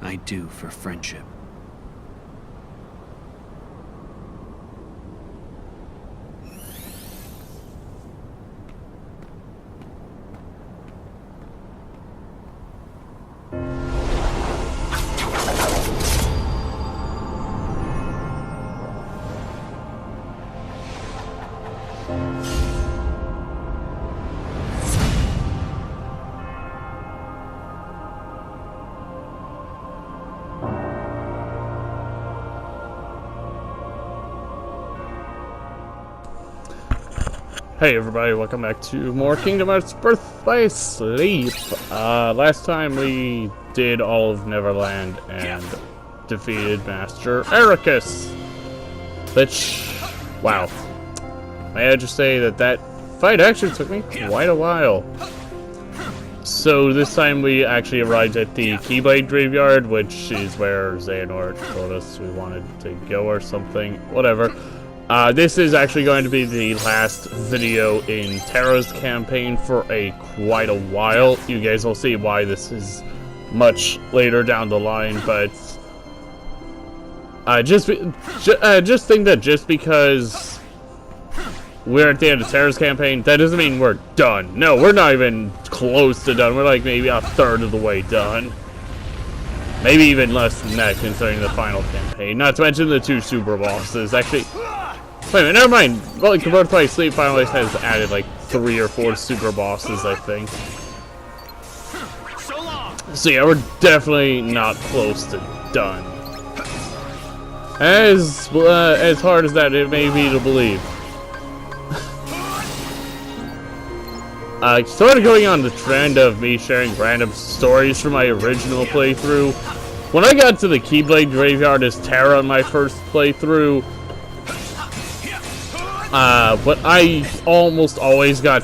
I do for friendship. Hey everybody, welcome back to more Kingdom Hearts Birth by Sleep. Last time we did all of Neverland and defeated Master Ericus. Which, wow. May I just say that fight actually took me quite a while. So this time we actually arrived at the Keyblade Graveyard, which is where Xehanort told us we wanted to go or something, whatever. This is actually going to be the last video in Terra's campaign for quite a while. You guys will see why this is much later down the line, but just think that just because we're at the end of Terra's campaign, that doesn't mean we're done. No, we're not even close to done. We're like maybe a third of the way done. Maybe even less than that, considering the final campaign. Not to mention the 2 super bosses. Actually, wait a minute, never mind. Well, like, Birth by Sleep finally has added like 3 or 4 super bosses, I think. So yeah, we're definitely not close to done. As hard as that it may be to believe. Sort of going on the trend of me sharing random stories from my original playthrough. When I got to the Keyblade Graveyard as Terra in my first playthrough, but I almost always got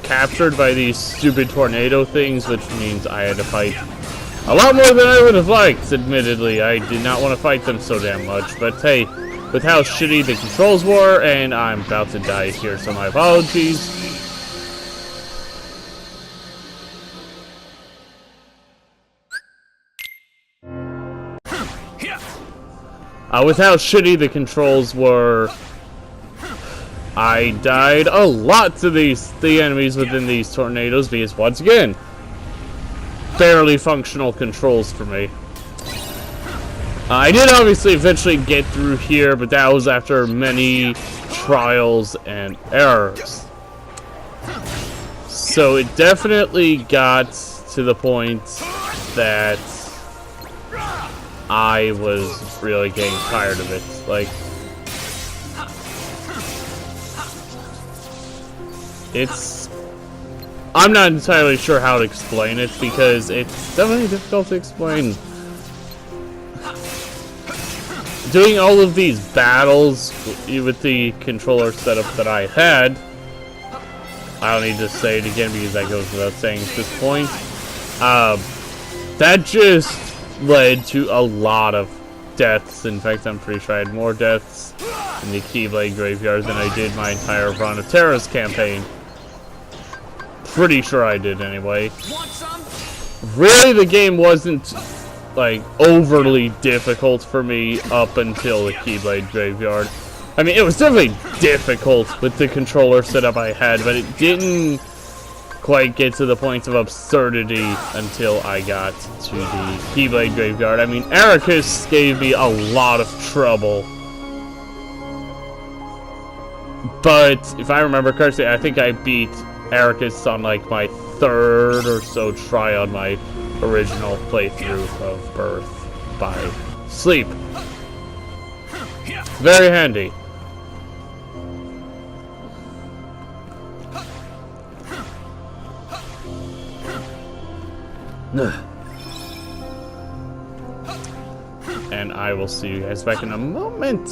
captured by these stupid tornado things, which means I had to fight a lot more than I would have liked, admittedly. I did not want to fight them so damn much, but hey, with how shitty the controls were, and I'm about to die here, so my apologies. With how shitty the controls were, I died a lot to the enemies within these tornadoes because, once again, barely functional controls for me. I did obviously eventually get through here, but that was after many trials and errors. So it definitely got to the point that I was really getting tired of it. Like, I'm not entirely sure how to explain it because it's definitely difficult to explain. Doing all of these battles with the controller setup that I had, I don't need to say it again because that goes without saying at this point, that just led to a lot of deaths. In fact, I'm pretty sure I had more deaths in the Keyblade Graveyard than I did my entire run of Terra's campaign. Pretty sure I did anyway. Really, the game wasn't like overly difficult for me up until the Keyblade Graveyard. I mean, it was definitely difficult with the controller setup I had, but it didn't quite get to the point of absurdity until I got to the Keyblade Graveyard. I mean, Ericus gave me a lot of trouble. But if I remember correctly, I think I beat Ericus on like my 3rd or so try on my original playthrough of Birth by Sleep. Very handy. And I will see you guys back in a moment.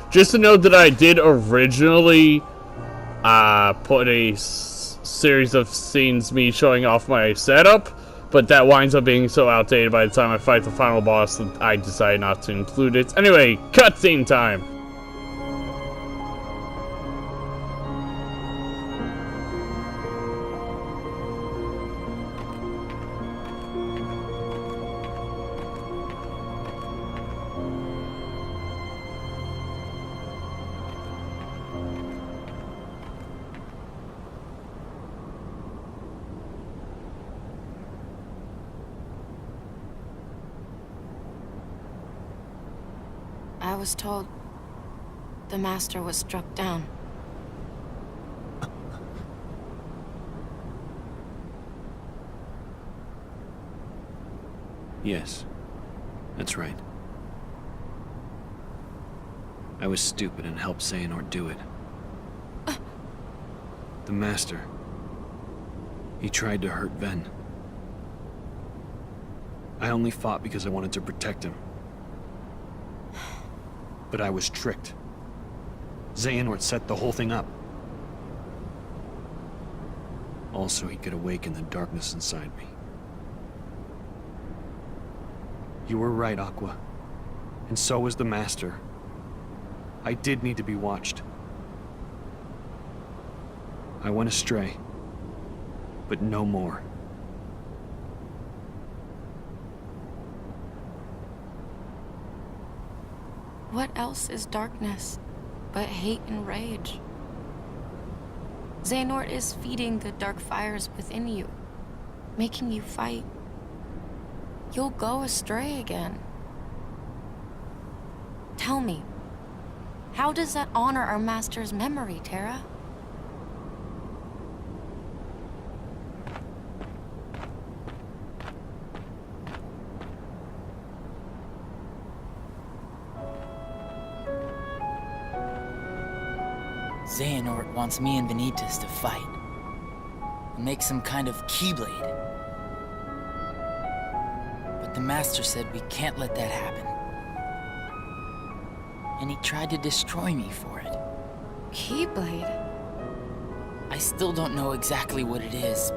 Just to note that I did originally put a series of scenes me showing off my setup, but that winds up being so outdated by the time I fight the final boss that I decided not to include it. Anyway, cutscene time! was told the Master was struck down. Yes, that's right. I was stupid and helped Xehanort do it. The Master. He tried to hurt Ven. I only fought because I wanted to protect him. But I was tricked. Xehanort set the whole thing up. Also, he could awaken the darkness inside me. You were right, Aqua. And so was the Master. I did need to be watched. I went astray. But no more. What else is darkness but hate and rage? Xehanort is feeding the dark fires within you, making you fight. You'll go astray again. Tell me, how does that honor our Master's memory, Terra? Xehanort wants me and Benitez to fight. And make some kind of Keyblade. But the Master said we can't let that happen. And he tried to destroy me for it. Keyblade? I still don't know exactly what it is.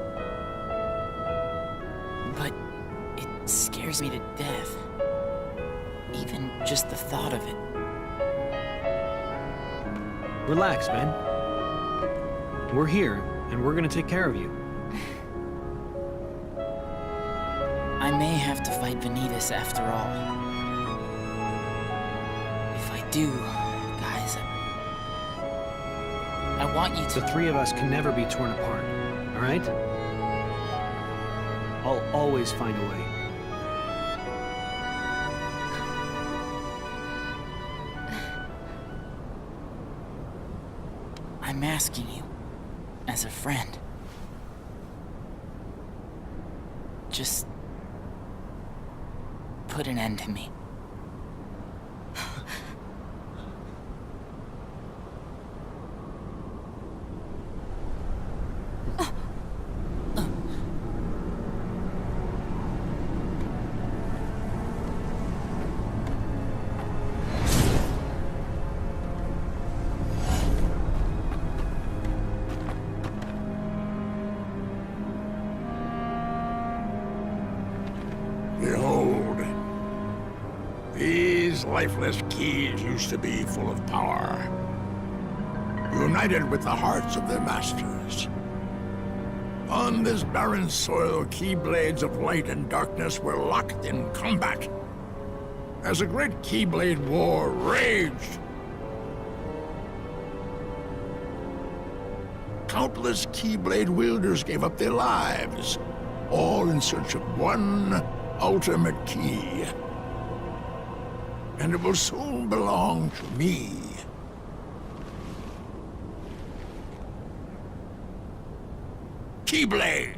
But it scares me to death. Even just the thought of it. Relax, man. We're here, and we're gonna take care of you. I may have to fight Benitez after all. If I do, guys, I want you to... The three of us can never be torn apart, all right? I'll always find a way. I'm asking you, as a friend. Just put an end to me. Behold, these lifeless keys used to be full of power, united with the hearts of their masters. On this barren soil, keyblades of light and darkness were locked in combat, as a great keyblade war raged. Countless keyblade wielders gave up their lives, all in search of one ultimate key. And it will soon belong to me. Keyblade!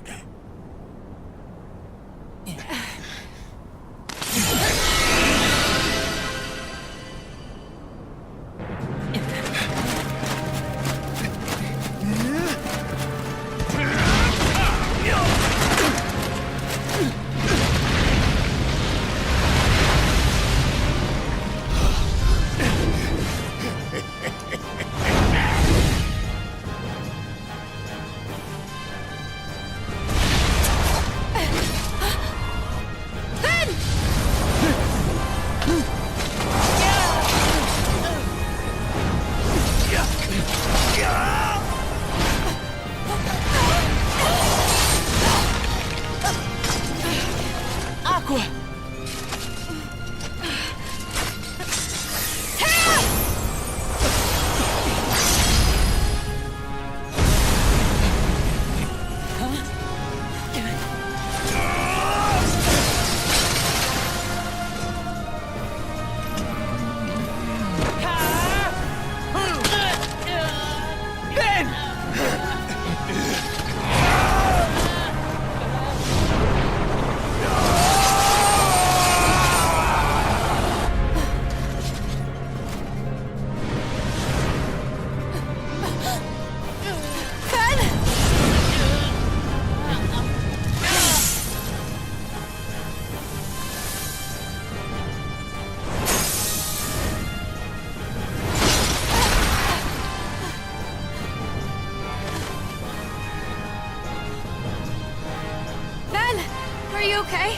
you okay?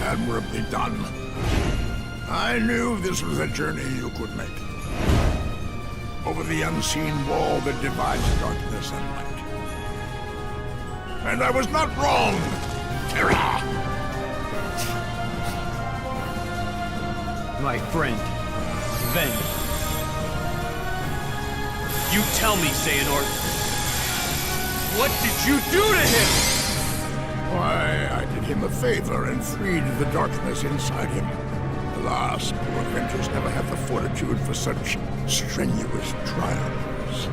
Admirably done. I knew this was a journey you could make. Over the unseen wall that divides darkness and light. And I was not wrong, Terra! My friend, Ven. You tell me, Xehanort. What did you do to him? Why, I did him a favor and freed the darkness inside him. Alas, poor adventurers never have the fortitude for such strenuous trials.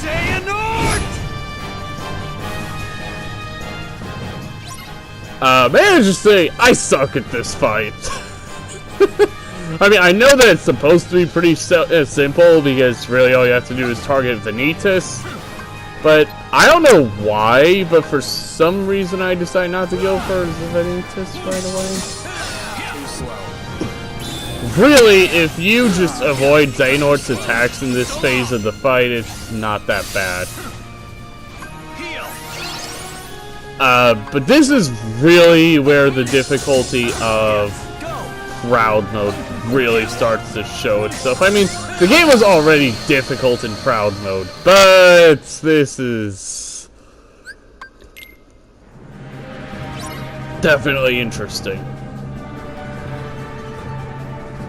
Xehanort! May I just say, I suck at this fight. I mean, I know that it's supposed to be pretty simple, because really all you have to do is target Vanitas. But I don't know why, but for some reason I decided not to go for Vanitas right away. Really, if you just avoid Xehanort's attacks in this phase of the fight, it's not that bad. But this is really where the difficulty of Proud Mode really starts to show itself. I mean, the game was already difficult in Proud Mode, but this is definitely interesting.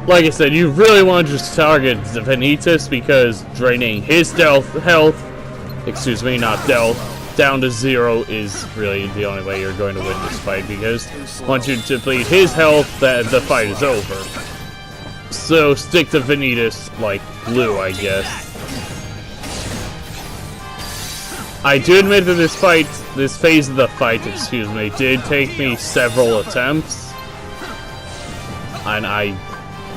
Like I said, you really want to just target the Vanitas, because draining his health, excuse me, not death, down to 0 is really the only way you're going to win this fight, because once you deplete his health, the fight is over. So stick to Vanitas like glue, I guess. I do admit that this phase of the fight, excuse me, did take me several attempts. And I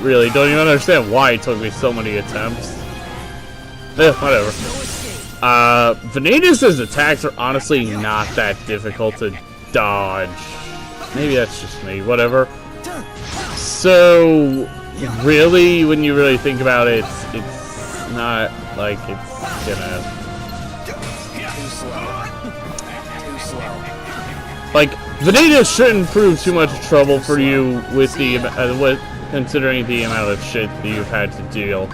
really don't even understand why it took me so many attempts. Whatever. Vanitas' attacks are honestly not that difficult to dodge. Maybe that's just me, whatever. So, really, when you really think about it, it's not like it's gonna... Like, Vanitas shouldn't prove too much trouble for you with the considering the amount of shit that you've had to deal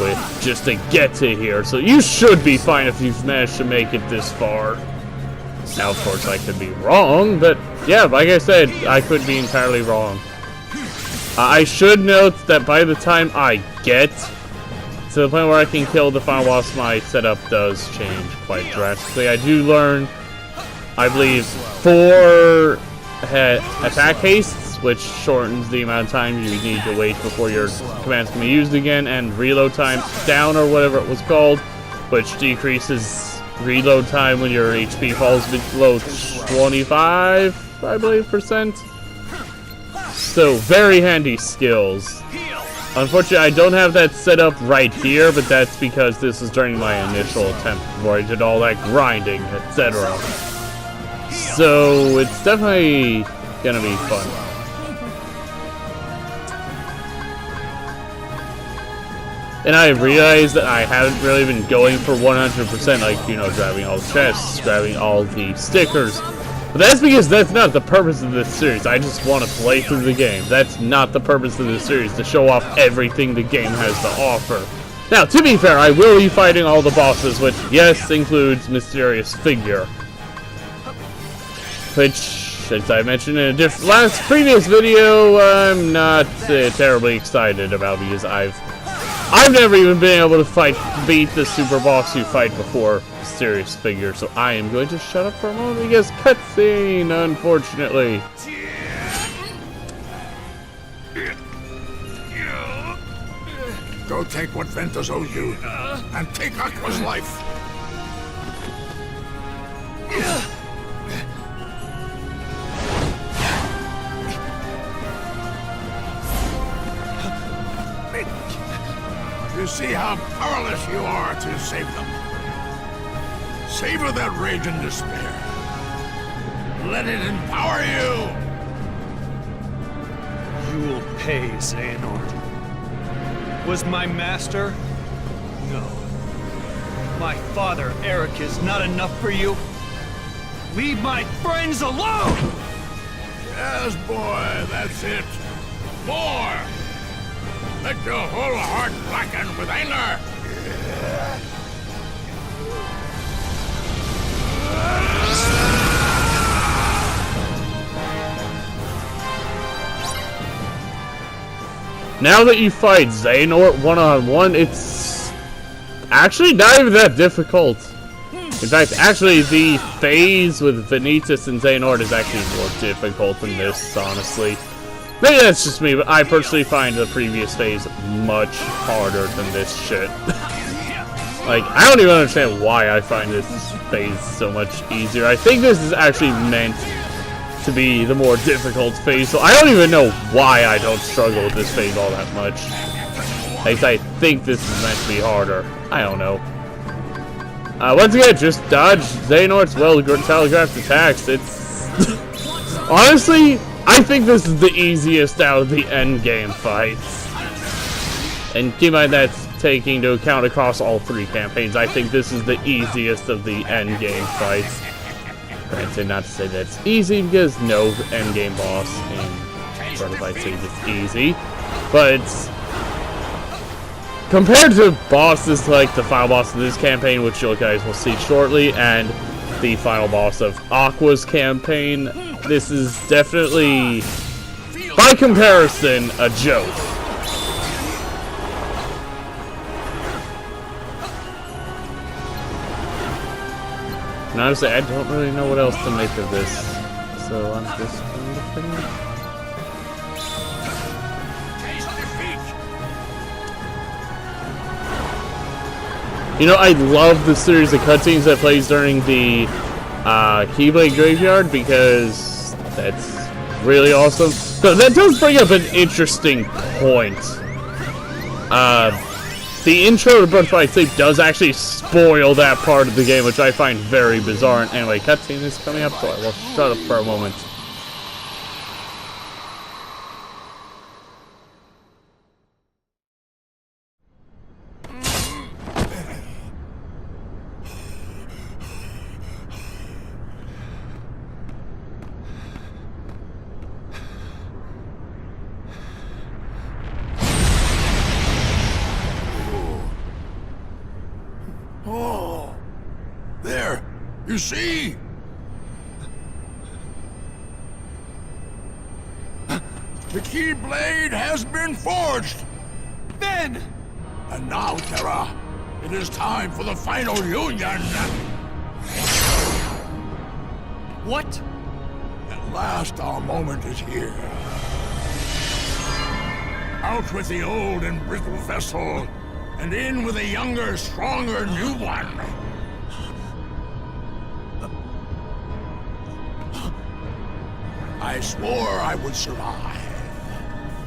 with just to get to here. So you should be fine if you've managed to make it this far. Now, of course, I could be wrong, but yeah, like I said, I could be entirely wrong. I should note that by the time I get to the point where I can kill the final boss, my setup does change quite drastically. I do learn, I believe, 4 attack hastes, which shortens the amount of time you need to wait before your commands can be used again, and reload time down, or whatever it was called, which decreases reload time when your HP falls below 25, I believe, %. So, very handy skills. Unfortunately, I don't have that set up right here, but that's because this is during my initial attempt before I did all that grinding, etc. So, it's definitely gonna be fun. And I realize that I haven't really been going for 100%, like, you know, grabbing all the chests, grabbing all the stickers, But that's because that's not the purpose of this series. I just want to play through the game. That's not the purpose of this series, to show off everything the game has to offer. Now, to be fair, I will be fighting all the bosses, which, yes, includes Mysterious Figure. Which, as I mentioned in a previous video, I'm not terribly excited about, because I've never even been able to beat the super boss you fight before Mysterious Figure, so I am going to shut up for a moment because cutscene, unfortunately. Go take what Ventus owes you, and take Aqua's life. You see how powerless you are to save them. Savor that rage and despair. Let it empower you. You will pay, Xehanort. Was my master? No. My father, Eric, is not enough for you? Leave my friends alone! Yes, boy, that's it. More! Let your whole heart blacken with anger! Now that you fight Xehanort one-on-one, it's actually not even that difficult. In fact, actually, the phase with Vanitas and Xehanort is actually more difficult than this, honestly. Maybe that's just me, but I personally find the previous phase much harder than this shit. Like, I don't even understand why I find this phase so much easier. I think this is actually meant to be the more difficult phase, so I don't even know why I don't struggle with this phase all that much. Like, I think this is meant to be harder. I don't know. Once again, just dodge Xehanort's well-telegraphed attacks. It's... honestly, I think this is the easiest out of the endgame fights. And keep in mind that's taking into account across all three campaigns. I think this is the easiest of the endgame fights. Granted, not to say that's easy, because no endgame boss in Breath of Fire Stage is easy. But compared to bosses like the final boss of this campaign, which you guys will see shortly, and the final boss of Aqua's campaign, this is definitely, by comparison, a joke. And honestly, I don't really know what else to make of this, so I'm just going to finish. You know, I love the series of cutscenes that plays during the Keyblade Graveyard, because that's really awesome. So that does bring up an interesting point. The intro to Breath of Fire Stage does actually spoil that part of the game, which I find very bizarre. And anyway, cutscene is coming up, so I will shut up for a moment. Oh, there, you see? The Keyblade has been forged! Ben! And now, Terra, it is time for the final union! What? At last, our moment is here. Out with the old and brittle vessel, and in with a younger, stronger new one. I swore I would survive,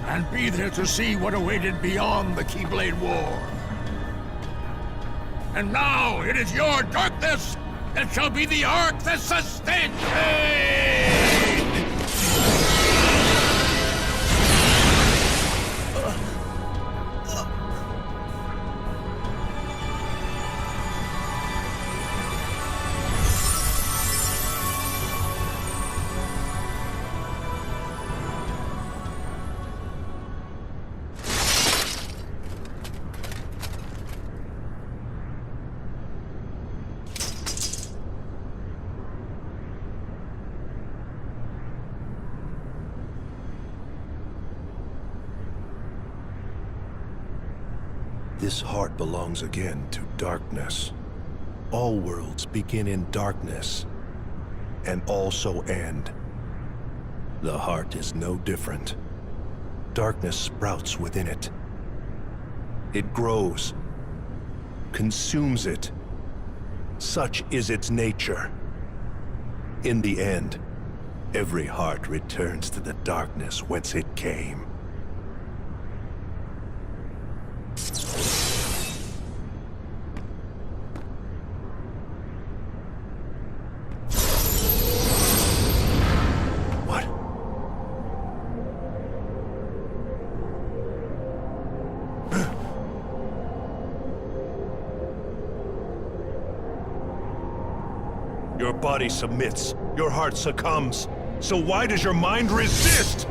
and be there to see what awaited beyond the Keyblade War. And now it is your darkness that shall be the arc that sustains me! This heart belongs again to darkness. All worlds begin in darkness, and also end. The heart is no different. Darkness sprouts within it. It grows, consumes it. Such is its nature. In the end, every heart returns to the darkness whence it came. What? Your body submits, your heart succumbs. So why does your mind resist?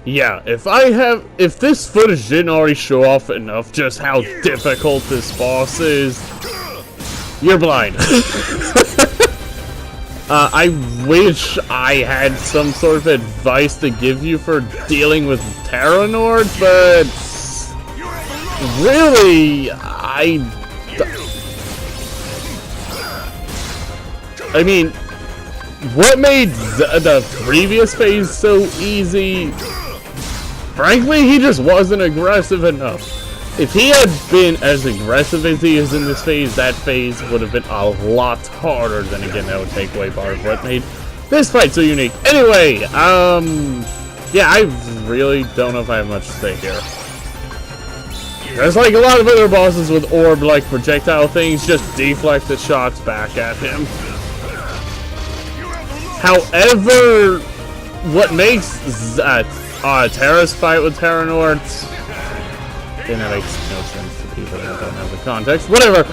Yeah, if this footage didn't already show off enough just how difficult this boss is, you're blind. I wish I had some sort of advice to give you for dealing with Terra Nord, but really, I mean, what made the previous phase so easy? Frankly, he just wasn't aggressive enough. If he had been as aggressive as he is in this phase, that phase would have been a lot harder. Then again, that would take away part of what made this fight so unique. Anyway, yeah, I really don't know if I have much to say here. There's like a lot of other bosses with orb-like projectile things, just deflect the shots back at him. However, what makes Terra's fight with Terra Nord, and that makes no sense to people that don't have the context. Whatever.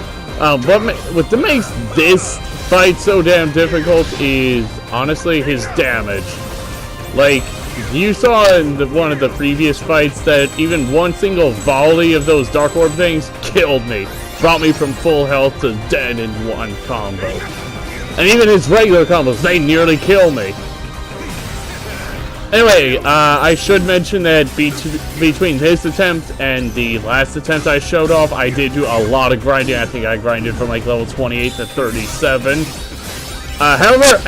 What makes this fight so damn difficult is honestly his damage. Like you saw in one of the previous fights that even one single volley of those dark orb things killed me, brought me from full health to dead in one combo. And even his regular combos, they nearly kill me. Anyway, I should mention that between this attempt and the last attempt I showed off, I did do a lot of grinding. I think I grinded from like level 28 to 37. However,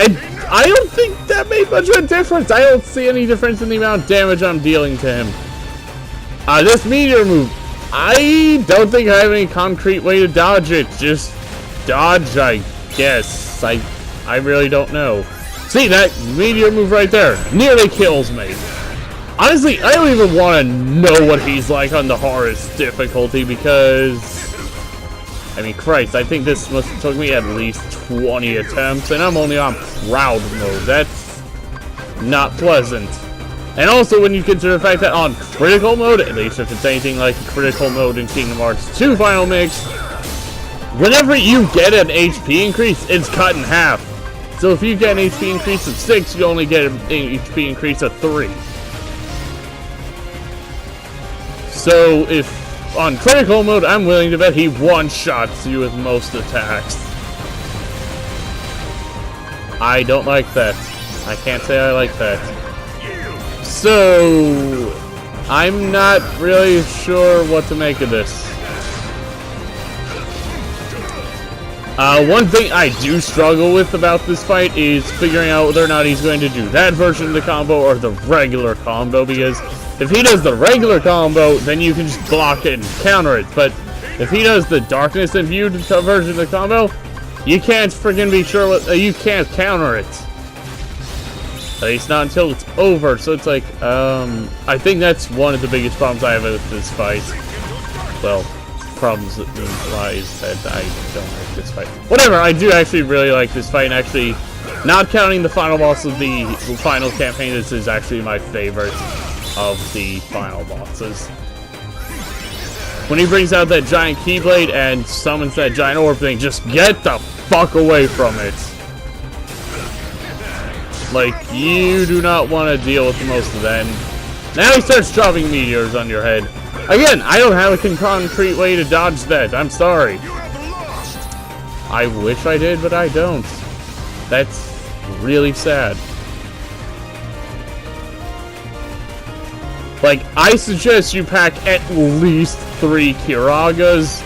I don't think that made much of a difference. I don't see any difference in the amount of damage I'm dealing to him. This meteor move, I don't think I have any concrete way to dodge it. Just dodge, I guess. I really don't know. See, that meteor move right there nearly kills me. Honestly, I don't even want to know what he's like on the hardest difficulty because, I mean, Christ, I think this must have took me at least 20 attempts, and I'm only on proud mode. That's not pleasant. And also, when you consider the fact that on critical mode, at least if it's anything like critical mode in Kingdom Hearts 2 Final Mix, whenever you get an HP increase, it's cut in half. So if you get an HP increase of 6, you only get an HP increase of 3. So if on critical mode, I'm willing to bet he one-shots you with most attacks. I don't like that. I can't say I like that. So I'm not really sure what to make of this. One thing I do struggle with about this fight is figuring out whether or not he's going to do that version of the combo or the regular combo, because if he does the regular combo, then you can just block it and counter it, but if he does the darkness imbued version of the combo, you can't friggin' be sure what, you can't counter it. At least not until it's over, so it's like, I think that's one of the biggest problems I have with this fight. Well, problems that implies that I don't like this fight. Whatever, I do actually really like this fight, and actually, not counting the final boss of the final campaign, this is actually my favorite of the final bosses. When he brings out that giant keyblade and summons that giant orb thing, just get the fuck away from it. Like, you do not want to deal with most of them. Now he starts dropping meteors on your head. Again, I don't have a concrete way to dodge that. I'm sorry. I wish I did, but I don't. That's really sad. Like, I suggest you pack at least 3 Kiragas,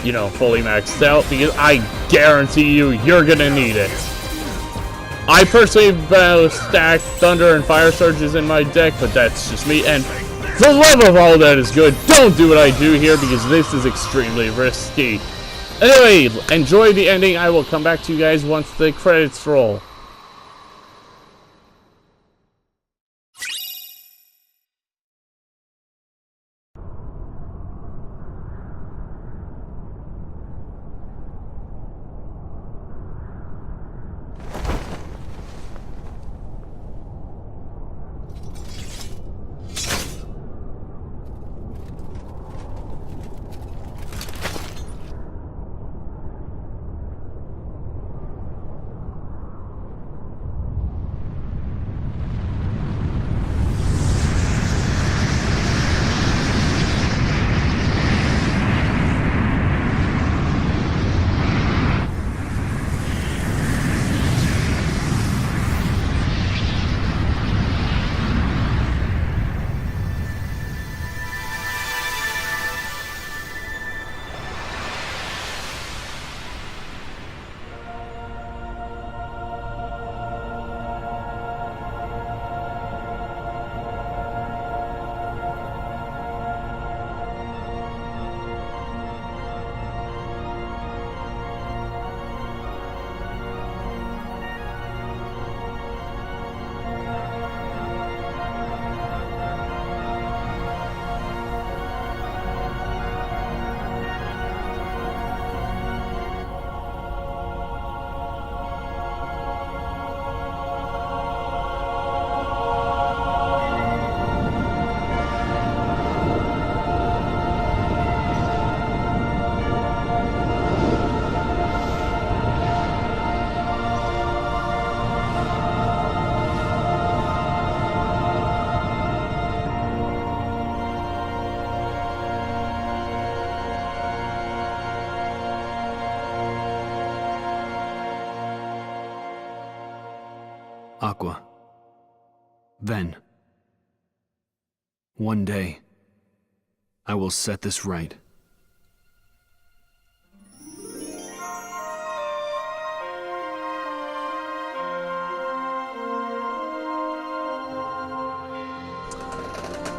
you know, fully maxed out, because I guarantee you're gonna need it. I personally have stacked Thunder and Fire Surges in my deck, but that's just me, and for the love of all that is good, don't do what I do here, because this is extremely risky. Anyway, enjoy the ending. I will come back to you guys once the credits roll. Aqua. Ven. One day, I will set this right.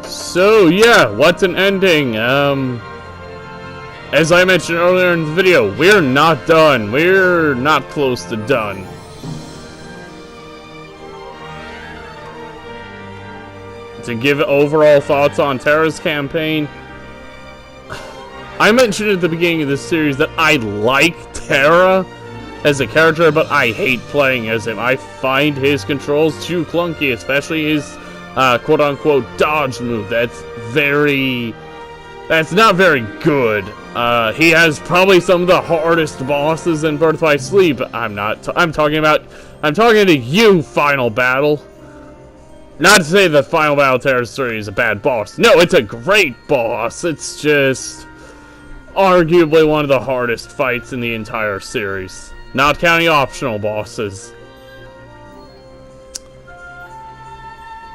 So yeah, what's an ending? As I mentioned earlier in the video, we're not done. We're not close to done. To give overall thoughts on Terra's campaign, I mentioned at the beginning of this series that I like Terra as a character, but I hate playing as him. I find his controls too clunky, especially his quote-unquote dodge move. That's not very good. He has probably some of the hardest bosses in Birth by Sleep. I'm talking to you, Final Battle. Not to say that Final Battle Terra 3 is a bad boss. No, it's a great boss. It's just arguably one of the hardest fights in the entire series. Not counting optional bosses.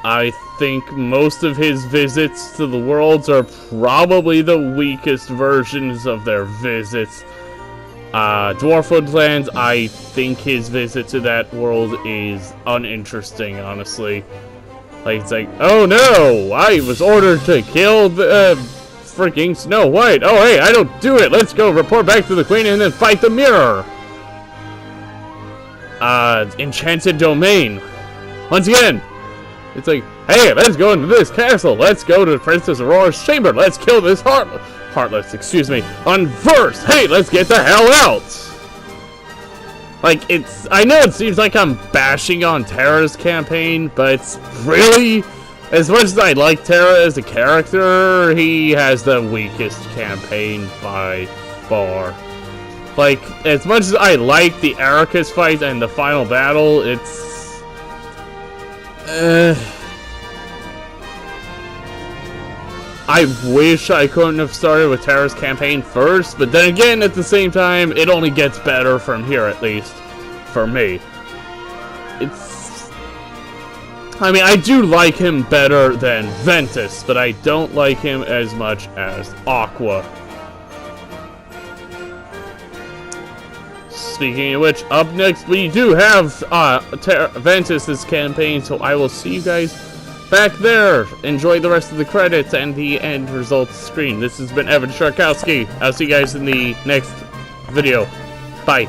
I think most of his visits to the worlds are probably the weakest versions of their visits. Dwarfwood Lands, I think his visit to that world is uninteresting, honestly. Like, it's like, oh no, I was ordered to kill the freaking Snow White. Oh hey, I don't do it. Let's go report back to the Queen and then fight the mirror. Enchanted Domain. Once again, it's like, hey, let's go into this castle. Let's go to Princess Aurora's chamber. Let's kill this Heartless, excuse me, Unversed. Hey, let's get the hell out. Like, I know it seems like I'm bashing on Terra's campaign, but it's really, as much as I like Terra as a character, he has the weakest campaign by far. Like, as much as I like the Ericus fight and the final battle, it's... I wish I couldn't have started with Terra's campaign first, but then again, at the same time, it only gets better from here, at least. For me. I mean, I do like him better than Ventus, but I don't like him as much as Aqua. Speaking of which, up next we do have Ventus's campaign, so I will see you guys back there. Enjoy the rest of the credits and the end results screen. This has been Evan Sharkowski. I'll see you guys in the next video. Bye.